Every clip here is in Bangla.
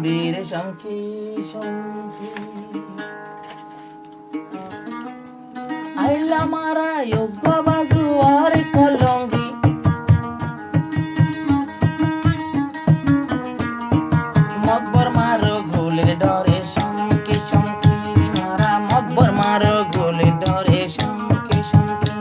বীর শঙ্কি শঙ্কি আইলা মারা যোগ্য বাজু আর কলঙ্গি মকবর মারো গোলের ডরে শঙ্কি শঙ্কি মারা মকবর মারো গোলের ডরে শঙ্কি শঙ্কি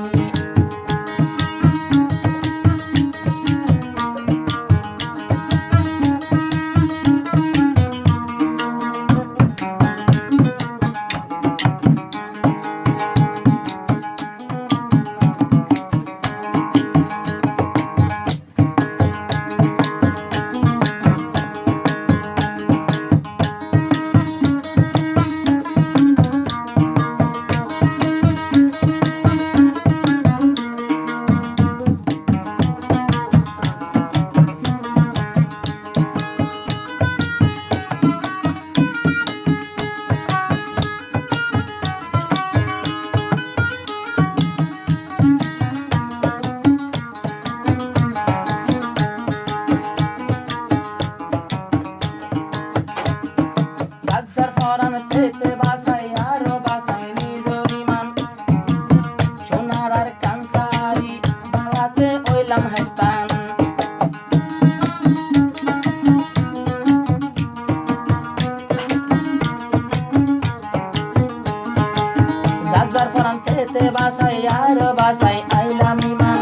বাসাই আইলাম ইমান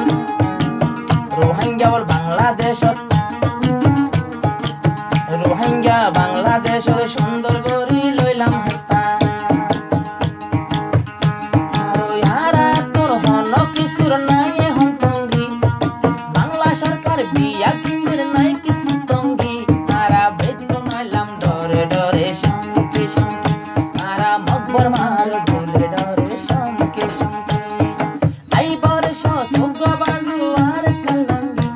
রোহিঙ্গা বাংলাদেশ সুন্দর করি লইলাম হাস্তান আর তোর হন কিছুর নাই এখন তঙ্গি বাংলা সরকার বিয়া কিন্দির নাই কিছু তঙ্গি তারা বৈদ্য নাইলাম ডরে ডরে শঙ্কি শঙ্কি তারা মকবর মার গোলে ডরে শঙ্কি শঙ্কি আইবার যোগ্য বাজু আর কলঙ্গি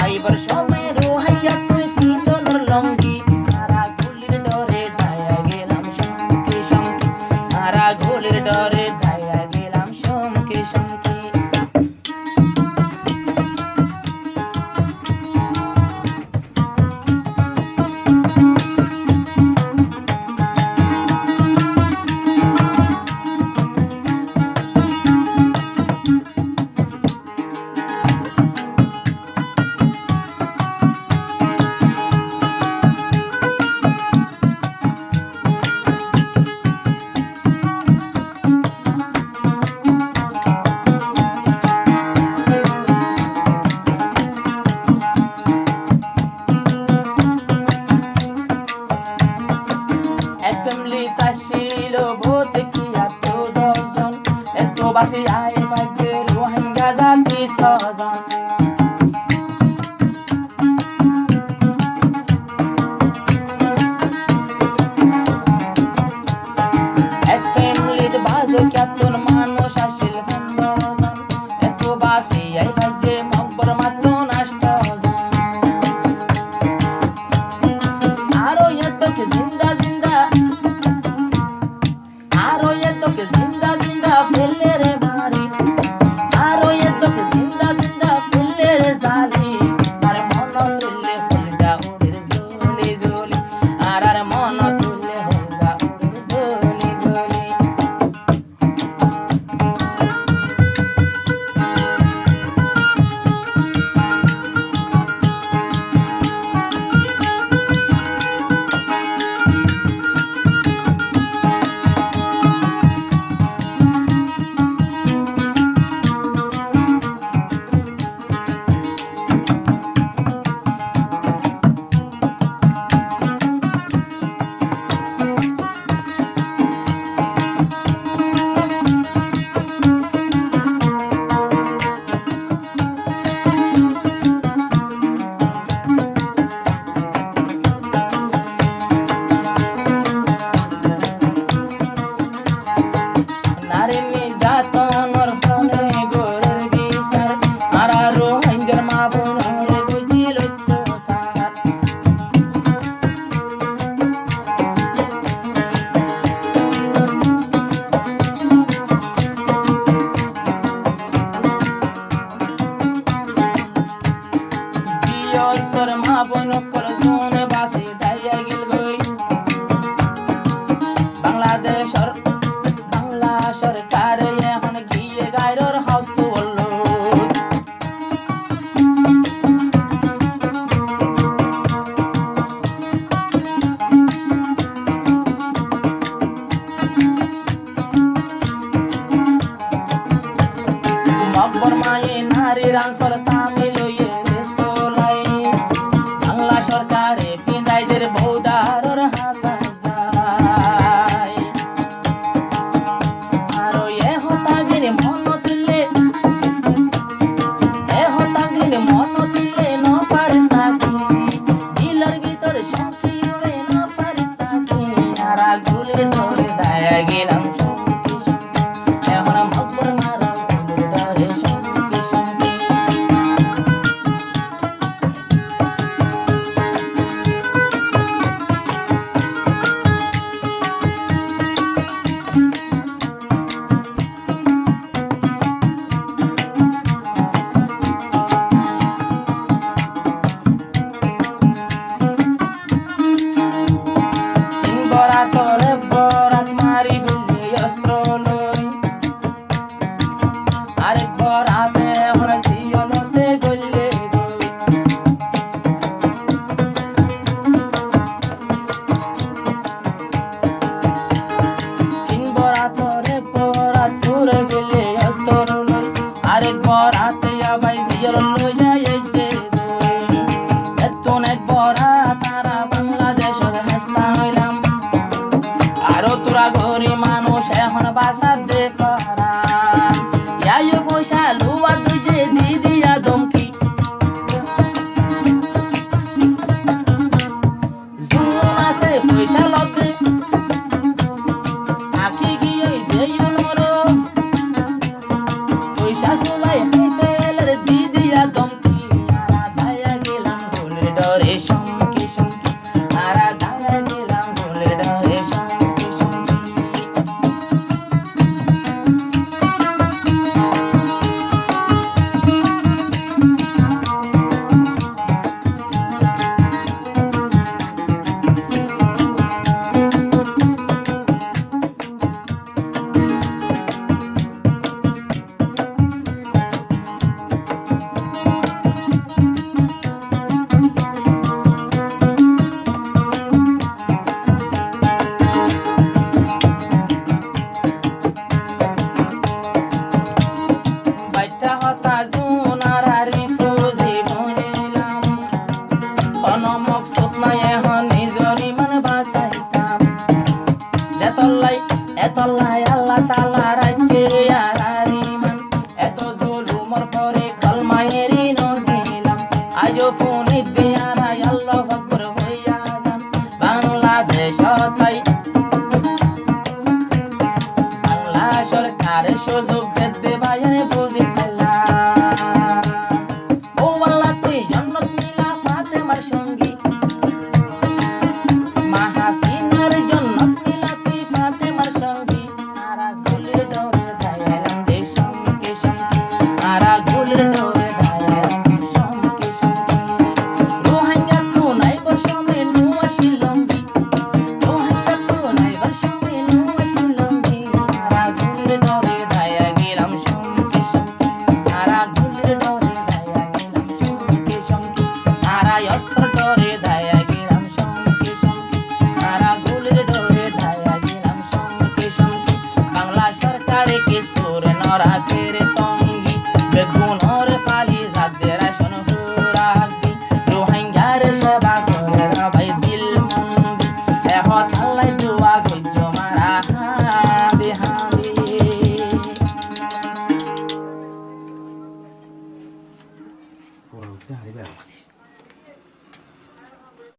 আইবার সময় রোহাইয়া তুই ফিন্দর লঙ্গি তারা গুলির ডরে ধায়া গেলাম শঙ্কি শঙ্কি তারা গুলির ডরে ধায়া গেলাম শঙ্কি শঙ্কি বাসি আয় পাইতে রোহিঙ্গা জাতি সজন এক ফ্যামিলির বাজো কেতন মানুষ আসিল 15 জন এত বাসি আয় পাইতে মকবর মাত্র নষ্ট আরো এতকে জিন্দা জিন্দা আরো এতকে জিন্দা জিন্দা ফেলে রে ভারী আরো এতকে জিন্দা জিন্দা ফেলে রে জালি আর মন তুললে হয়ে যা ওদের জলি জলি আর মন তুললে হয়ে যা ওদের জলি জলি বছর মা বোন করে শুনে বাসি দাইয়া গেল তারা বাংলাদেশের হেস্তা হইলাম আরো তোরা গরি মানুষ এখন বাসা দে করা ইয়াই পয়সা লুয়া তুই যে দিদিয়া দমকি জুন আছে পয়সা লতে আখি গিয়ে দেই নরো পয়সা সুলাই হাইফেলের দিদিয়া দমকি আর ধায়া গেলাম ডরে ডরে সম